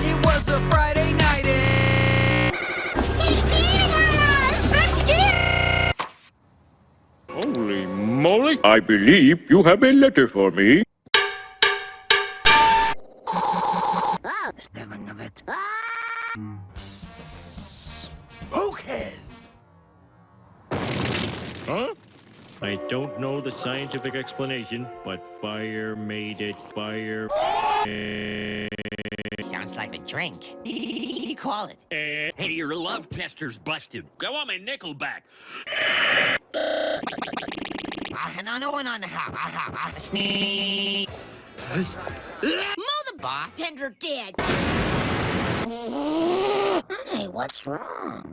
It was a Friday night and... He's eating us! I'm scared! Holy moly! I believe you have a letter for me. Oh, sniffing of it. Smokin! Huh? I don't know the scientific explanation, but fire made it fire. Sounds like a drink. Call it. Hey, your love tester's busted. Go on my nickel back. No one on the house. Sneak. Mother bartender dead. Honey, what's wrong?